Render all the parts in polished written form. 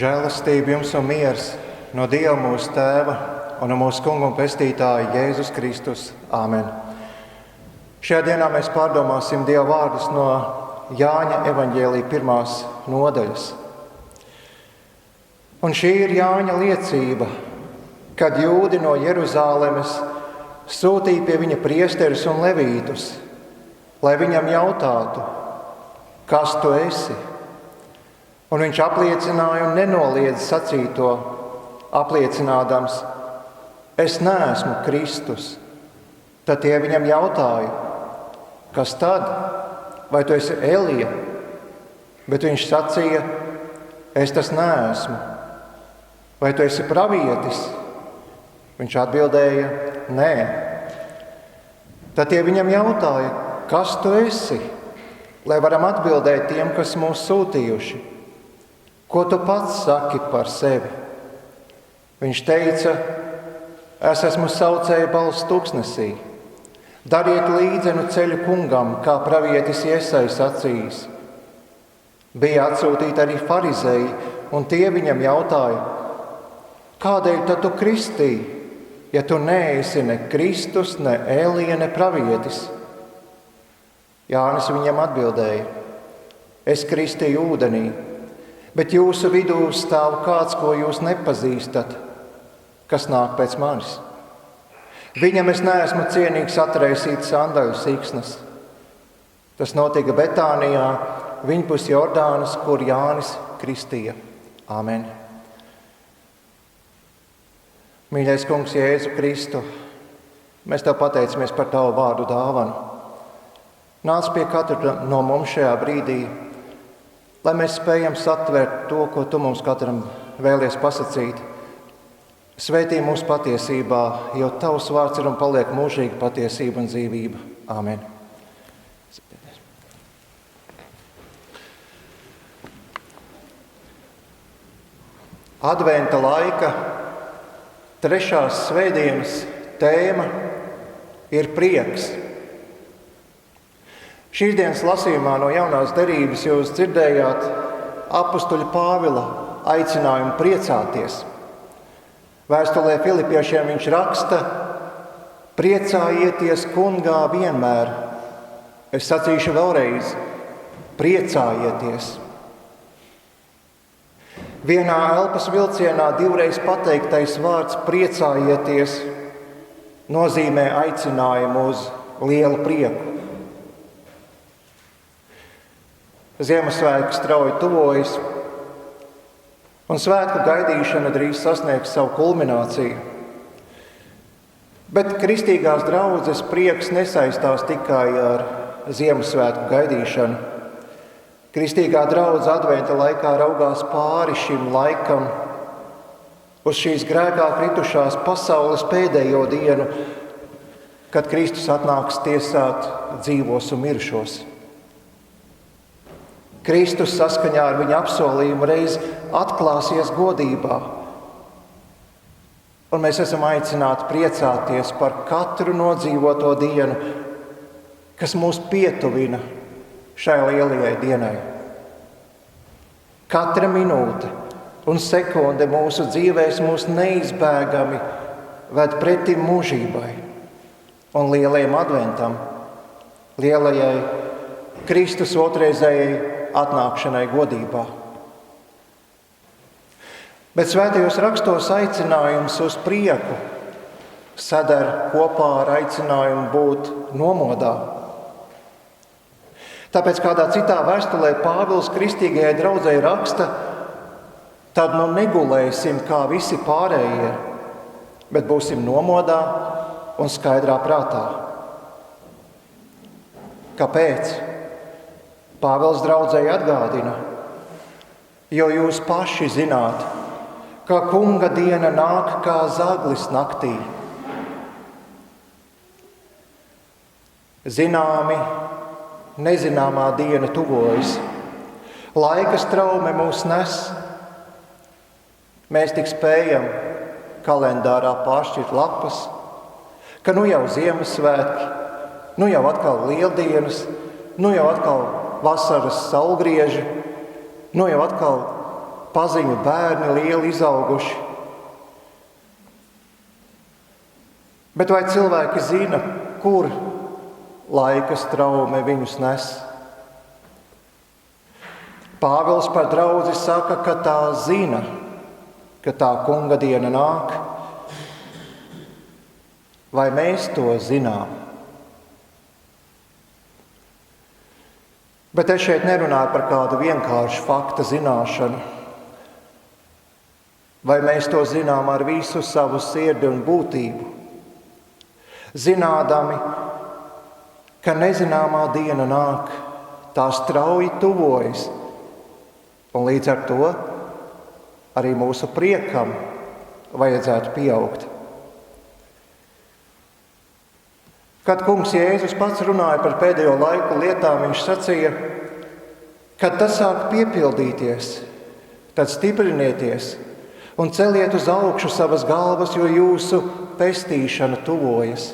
Žēlastība jums un miers no Dieva mūsu Tēva un no mūsu Kunga un Pestītāja Jēzus Kristus. Āmen. Šajā dienā mēs pārdomāsim Dieva vārdus no Jāņa evaņģēlija 1. nodaļas. Un šī ir Jāņa liecība, kad jūdi no Jeruzālemes sūtīja pie viņa priesterus un levītus, lai viņam jautātu, kas tu esi? Un viņš apliecināja un nenoliedza sacīto, apliecinādams, es neesmu Kristus. Tad tie viņam jautāja, kas tad? Vai tu esi Elija? Bet viņš sacīja, es tas neesmu. Vai tu esi pravietis? Viņš atbildēja, nē. Tad tie viņam jautāja, kas tu esi? Lai varam atbildēt tiem, kas mūs sūtījuši. Ko tu pats saki par sevi? Viņš teica, es esmu saucēja balss tūkstnesī. Dariet līdzenu ceļu kungam, kā pravietis Jesai sacījis. Bija atsūtīti arī farizēji, un tie viņam jautāja, kādēļ tad tu kristīji, ja tu neesi ne Kristus, ne Elija, ne pravietis? Jānis viņam atbildēja, es kristīju ūdenī, bet jūsu vidū stāv kāds, ko jūs nepazīstat, kas nāk pēc manis. Viņam es neesmu cienīgs atraisīt sandaļu siksnas. Tas notika Betānijā, viņpus Jordānas, kur Jānis kristīja. Āmen. Mīļais Kungs Jēzu Kristu, mēs Tev pateicamies par Tavu vārdu dāvanu. Nāc pie katra no mums šajā brīdī, lai mēs spējam satvert to, ko Tu mums katram vēlies pasacīt. Svētī mūsu patiesībā, jo Tavs vārds ir un paliek mūžīga patiesība un dzīvība. Āmen. Adventa laika 3. svētdienas tēma ir prieks. Šīs dienas lasījumā no Jaunās derības jūs dzirdējāt apustuļa Pāvila aicinājumu priecāties. Vēstulē Filipiešiem viņš raksta, priecājieties kungā vienmēr. Es sacīšu vēlreiz, priecājieties. Vienā elpas vilcienā 2 pateiktais vārds priecājieties nozīmē aicinājumu uz lielu prieku. Ziemassvētki strauji tuvojas, un svētku gaidīšana drīz sasniegs savu kulmināciju. Bet kristīgās draudzes prieks nesaistās tikai ar Ziemassvētku gaidīšanu. Kristīgā draudze adventa laikā raugās pāri šim laikam, uz šīs grēkā kritušās pasaules pēdējo dienu, kad Kristus atnāks tiesāt dzīvos un mirušos. Kristus saskaņā ar viņa apsolījumu reiz atklāsies godībā. Un mēs esam aicināti priecāties par katru nodzīvoto dienu, kas mūs pietuvina šai lielajai dienai. Katra minūte un sekunde mūsu dzīvēs mūs neizbēgami ved pretim mūžībai un lielajam adventam, lielajai Kristus otrreizējai atnākšanai godībā. Bet svētajos rakstos aicinājums uz prieku sadar kopā ar aicinājumu būt nomodā. Tāpēc kādā citā vēstulē Pāvils kristīgajai draudzei raksta, tad nu negulēsim kā visi pārējie, bet būsim nomodā un skaidrā prātā. Kāpēc? Pāvils draudzei atgādina, jo jūs paši zināt, ka kunga diena nāk kā zaglis naktī. Zināmi, nezināmā diena tuvojas, laika straume mūs nes. Mēs tik spējam kalendārā pāršķirt lapas, ka nu jau Ziemassvētki, nu jau atkal Lieldienas, nu jau atkal vasaras saulgrieži, nu jau atkal paziņu bērni, lieli izauguši. Bet vai cilvēki zina, kur laika straume viņus nes? Pāvils par draudzi saka, ka tā zina, ka tā kunga diena nāk. Vai mēs to zinām? Bet es šeit nerunāju par kādu vienkāršu fakta zināšanu. Vai mēs to zinām ar visu savu sirdi un būtību? Zinādami, ka nezināmā diena nāk, tā strauji tuvojas, un līdz ar to arī mūsu priekam vajadzētu pieaugt. Kad kungs Jēzus pats runāja par pēdējo laiku lietām, viņš sacīja, kad tas sāk piepildīties, tad stiprinieties un celiet uz augšu savas galvas, jo jūsu pestīšana tuvojas.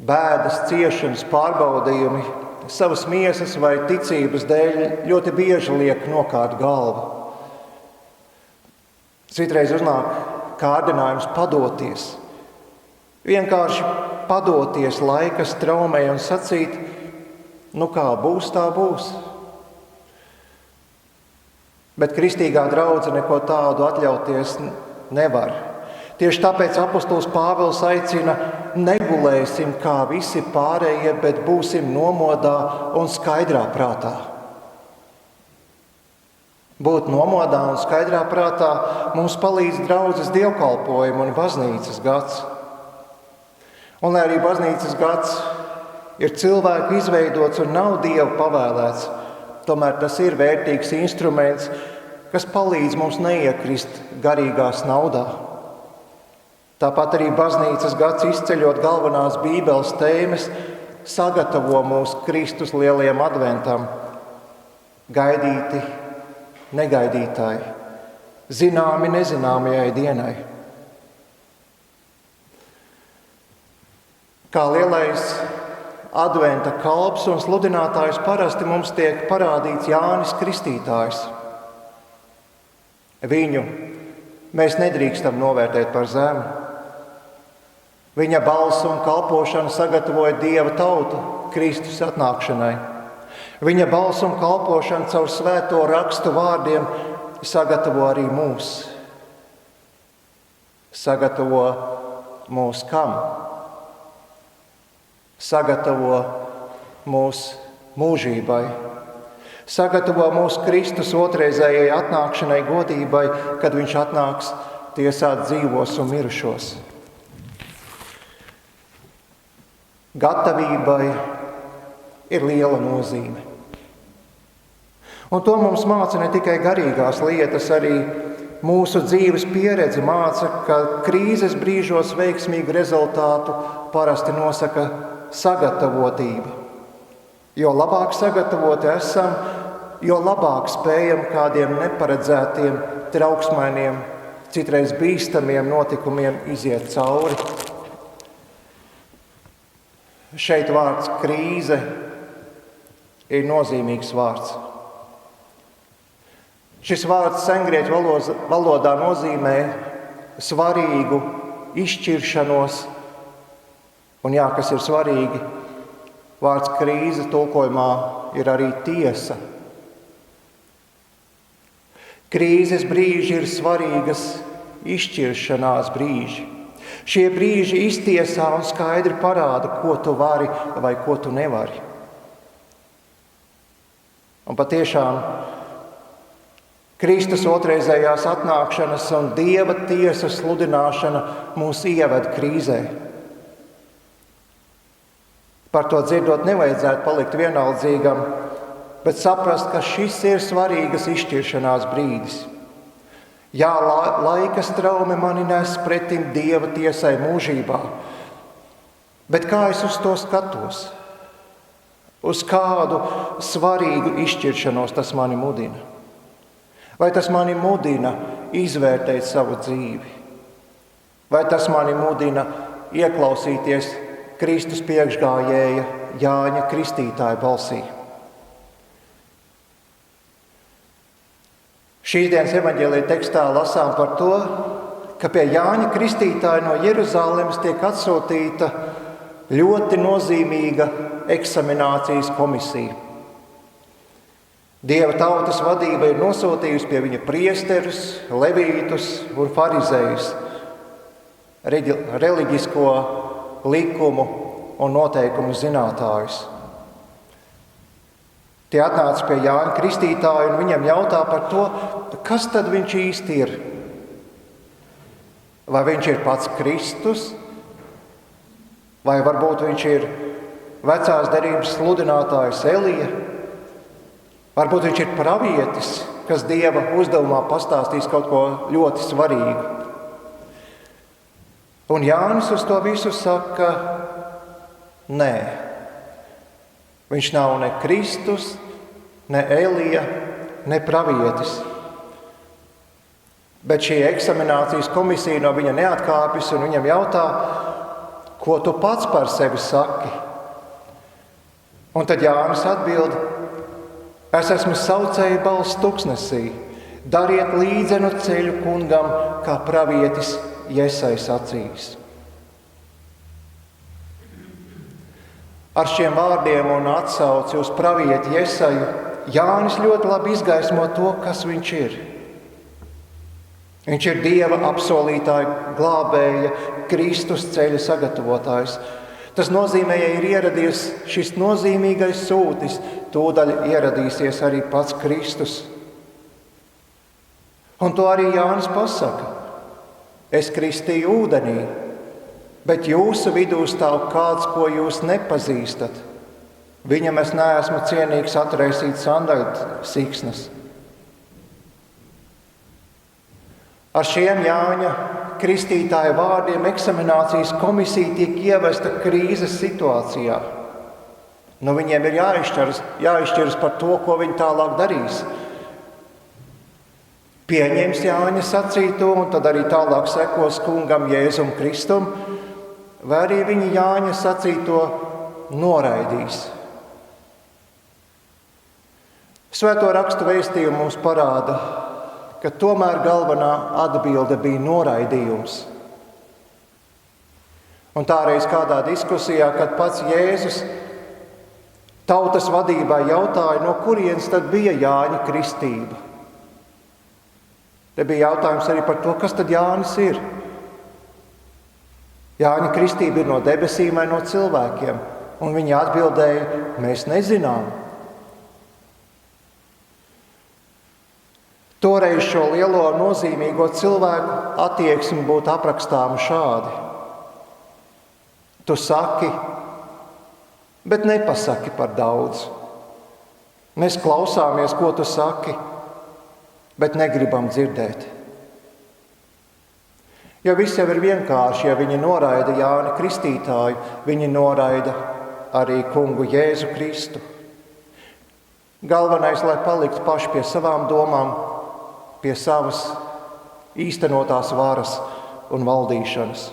Bēdas, ciešanas, pārbaudījumi savas miesas vai ticības dēļ ļoti bieži liek nokārt galvu. Citreiz uznāk kārdinājums padoties. Vienkārši padoties laika straumei un sacīt, kā būs, tā būs. Bet kristīgā draudze neko tādu atļauties nevar. Tieši tāpēc apostols Pāvils aicina, negulēsim kā visi pārējie, bet būsim nomodā un skaidrā prātā. Būt nomodā un skaidrā prātā mums palīdz draudzes dievkalpojumu un baznīcas gads. Un lai arī baznīcas gads ir cilvēku izveidots un nav Dieva pavēlēts, tomēr tas ir vērtīgs instruments, kas palīdz mums neiekrist garīgās naudā. Tāpat arī baznīcas gads, izceļot galvenās Bībeles tēmas, sagatavo mūs Kristus lielajam adventam. Gaidīti, negaidītāji, zināmi nezināmajai dienai. Kā lielais adventa kalps un sludinātājs parasti mums tiek parādīts Jānis Kristītājs. Viņu mēs nedrīkstam novērtēt par zemu. Viņa balss un kalpošana sagatavoja Dieva tautu Kristus atnākšanai. Viņa balss un kalpošana caur svēto rakstu vārdiem sagatavo arī mūs. Sagatavo mūs kam? Sagatavo mūs mūžībai. Sagatavo mūs Kristus otrreizējai atnākšanai godībai, kad viņš atnāks tiesāt dzīvos un mirušos. Gatavībai ir liela nozīme. Un to mums māca ne tikai garīgās lietas, arī mūsu dzīves pieredze māca, ka krīzes brīžos veiksmīgu rezultātu parasti nosaka sagatavotība. Jo labāk sagatavoti esam, jo labāk spējam kādiem neparedzētiem, trauksmainiem, citreiz bīstamiem notikumiem iziet cauri. Šeit vārds krīze ir nozīmīgs vārds. Šis vārds sengrieķu valodā nozīmē svarīgu izšķiršanos, un kas ir svarīgi, vārds krīze tulkojumā ir arī tiesa. Krīzes brīži ir svarīgas izšķiršanās brīži. Šie brīži iztiesā un skaidri parāda, ko tu vari vai ko tu nevari. Un patiešām Kristus otrreizējās atnākšanas un Dieva tiesas sludināšana mūs ieved krīzē. Par to dzirdot nevajadzētu palikt vienaldzīgam, bet saprast, ka šis ir svarīgas izšķiršanās brīdis. Jā, laika straume mani nes pretim Dieva tiesai mūžībā, bet kā es uz to skatos? Uz kādu svarīgu izšķiršanos tas mani mudina? Vai tas mani mudina izvērtēt savu dzīvi? Vai tas mani mudina ieklausīties Kristus priekšgājēja Jāņa Kristītāja balsī? Šīs dienas evaņģēlija tekstā lasām par to, ka pie Jāņa Kristītāja no Jeruzalemes tiek atsūtīta ļoti nozīmīga eksaminācijas komisija. Dieva tautas vadība ir nosūtījusi pie viņa priesterus, levītus un farizējus, reliģisko likumu un noteikumu zinātājus. Tie atnāca pie Jāņa Kristītāja un viņam jautā par to, kas tad viņš īsti ir. Vai viņš ir pats Kristus, vai varbūt viņš ir vecās derības sludinātājs Elija, varbūt viņš ir pravietis, kas Dieva uzdevumā pastāstīs kaut ko ļoti svarīgu. Un Jānis uz to visu saka, nē. Viņš nav ne Kristus, ne Elija, ne pravietis. Bet šī eksaminācijas komisija no viņa neatkāpjas un viņam jautā, ko tu pats par sevi saki? Un tad Jānis atbild, es esmu saucēja balss tuksnesī, dariet līdzenu ceļu kungam, kā pravietis Jesai sacījis. Ar šiem vārdiem un atsauci uz pravieti Jesaju Jānis ļoti labi izgaismo to, kas viņš ir. Viņš ir Dieva apsolītāja glābēja, Kristus ceļa sagatavotājs. Tas nozīmē, ja ir ieradies šis nozīmīgais sūtis, tūdaļ ieradīsies arī pats Kristus. Un to arī Jānis pasaka. Es kristīju ūdenī, bet jūsu vidū stāv kāds, ko jūs nepazīstat. Viņam es neesmu cienīgs atraisīt sandaļu siksnas. Ar šiem Jāņa Kristītāja vārdiem eksaminācijas komisija tiek ievesta krīzes situācijā. Nu, viņiem ir jāizšķiras par to, ko viņi tālāk darīs. Pieņems Jāņa sacīto un tad arī tālāk sekos kungam Jēzum Kristum, vai arī viņi Jāņa sacīto noraidīs. Svēto rakstu vēstījumu mums parāda, ka tomēr galvenā atbilde bija noraidījums. Un tāreiz kādā diskusijā, kad pats Jēzus tautas vadībai jautāja, no kurienes tad bija Jāņa kristība. Te bija jautājums arī par to, kas tad Jānis ir. Jāņa kristība ir no debesīm vai no cilvēkiem, un viņi atbildēja, mēs nezinām. Toreiz šo lielo nozīmīgo cilvēku attieksmi būtu aprakstāma šādi. Tu saki, bet nepasaki par daudz. Mēs klausāmies, ko tu saki, bet negribam dzirdēt. Jo viss jau ir vienkārši, ja viņi noraida Jāni Kristītāju, viņi noraida arī kungu Jēzu Kristu. Galvenais, lai paliktu paši pie savām domām, pie savas īstenotās varas un valdīšanas.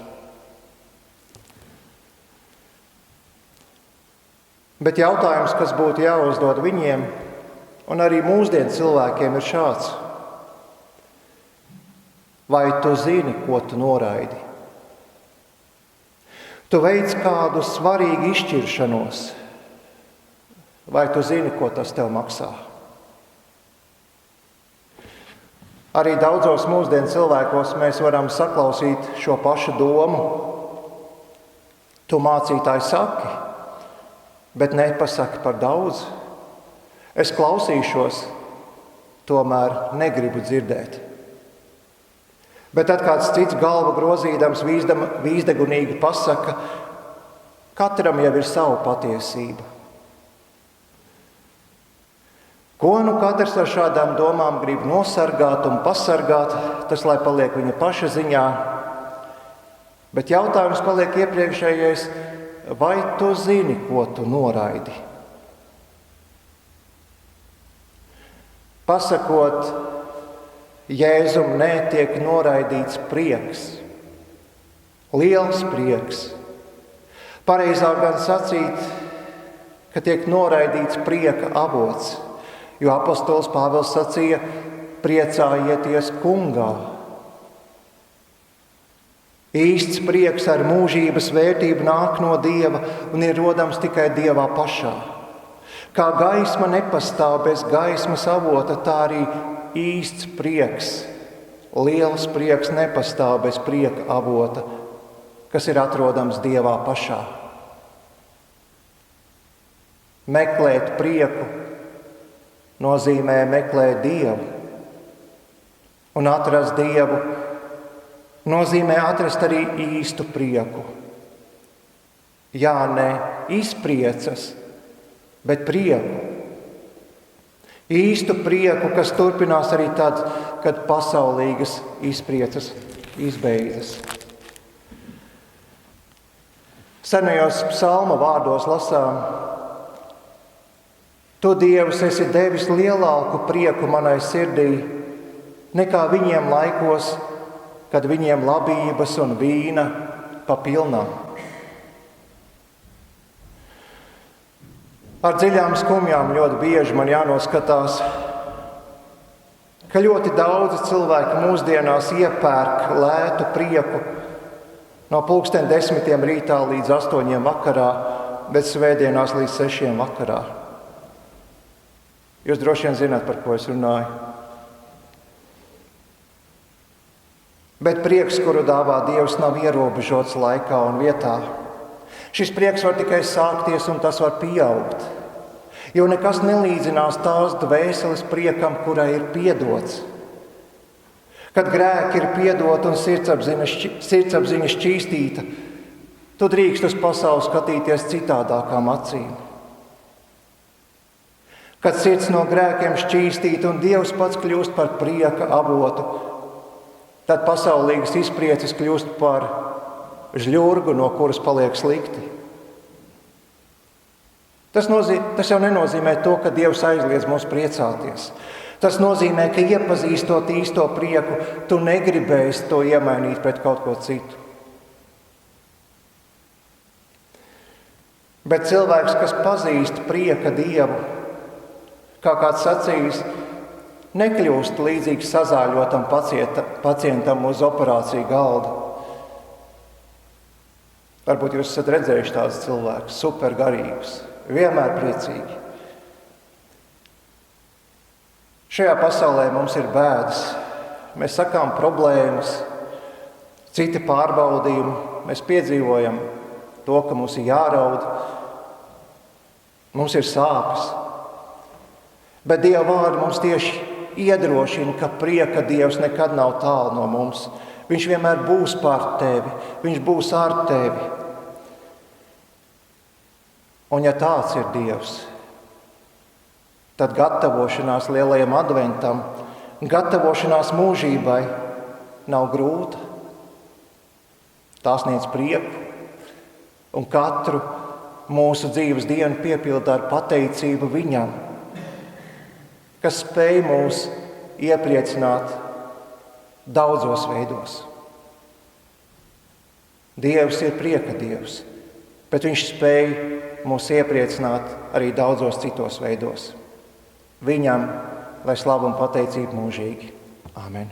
Bet jautājums, kas būtu jāuzdod viņiem, un arī mūsdienu cilvēkiem, ir šāds. Vai tu zini, ko tu noraidi? Tu veic kādu svarīgu izšķiršanos, vai tu zini, ko tas tev maksā? Arī daudzos mūsdienu cilvēkos mēs varam saklausīt šo pašu domu. Tu, mācītāji, saki, bet nepasaki par daudz. Es klausīšos, tomēr negribu dzirdēt. Bet tad kāds cits galva grozīdams vīzdegunīgi pasaka, katram jau ir sava patiesība. Ko nu katrs ar šādām domām grib nosargāt un pasargāt, tas lai paliek viņa paša ziņā. Bet jautājums paliek iepriekšējais, vai tu zini, ko tu noraidi? Pasakot, Jēzum netiek noraidīts prieks, liels prieks. Pareizāk gan sacīt, ka tiek noraidīts prieka avots. Jo apostols Pāvils sacīja, priecājieties Kungā. Īsts prieks ar mūžības vērtību nāk no Dieva un ir rodams tikai Dievā pašā. Kā gaisma nepastāv bez gaismas avota, tā arī īsts prieks, liels prieks nepastāv bez prieka avota, kas ir atrodams Dievā pašā. Meklēt prieku nozīmē meklēt Dievu, un atrast Dievu nozīmē atrast arī īstu prieku. Jā, ne izpriecas, bet prieku. Īstu prieku, kas turpinās arī tad, kad pasaulīgas izpriecas izbeidzas. Senajos psalma vārdos lasām: Tu, Dievs, esi devis lielāku prieku manai sirdī, nekā viņiem laikos, kad viņiem labības un vīna pa pilnām. Ar dziļām skumjām ļoti bieži man jānoskatās, ka ļoti daudzi cilvēki mūsdienās iepērk lētu prieku no 10:00 rītā līdz 8:00 vakarā, bet svētdienās līdz 6:00 vakarā. Jūs droši vien zināt, par ko es runāju. Bet prieks, kuru dāvā Dievs, nav ierobežots laikā un vietā. Šis prieks var tikai sākties un tas var pieaugt, jo nekas nelīdzinās tās dvēseles priekam, kurai ir piedots. Kad grēki ir piedoti un sirdsapziņa šķīstīta, tu drīkst uz pasauli skatīties citādākām acīm. Kad sirds no grēkiem šķīstīta un Dievs pats kļūst par prieka avotu, tad pasaulīgas izprieces kļūst par žļurgu, no kuras paliek slikti. Tas jau nenozīmē to, ka Dievs aizliedz mums priecāties. Tas nozīmē, ka iepazīstot īsto prieku, tu negribēsi to iemainīt pret kaut ko citu. Bet cilvēks, kas pazīst prieka Dievu, kā kāds sacījis, nekļūst līdzīgs sazāļotam pacientam uz operāciju galda. Varbūt jūs esat redzējuši tādus cilvēkus, supergarīgus, vienmēr priecīgi. Šajā pasaulē mums ir bēdas, mēs sakām problēmas, citi pārbaudījumi, mēs piedzīvojam to, ka mums ir jāraud, mums ir sāpes. Bet Dieva vārdi mums tieši iedrošina, ka prieka Dievs nekad nav tālu no mums. Viņš vienmēr būs pār tevi, viņš būs ar tevi. Un ja tāds ir Dievs, tad gatavošanās lielajam adventam, gatavošanās mūžībai nav grūta. Tā sniedz prieku, un katru mūsu dzīves dienu piepilda ar pateicību viņam, kas spēj mūs iepriecināt daudzos veidos. Dievs ir prieka Dievs, bet viņš spēj mūs iepriecināt arī daudzos citos veidos. Viņam lai slavu un pateicību mūžīgi. Āmen.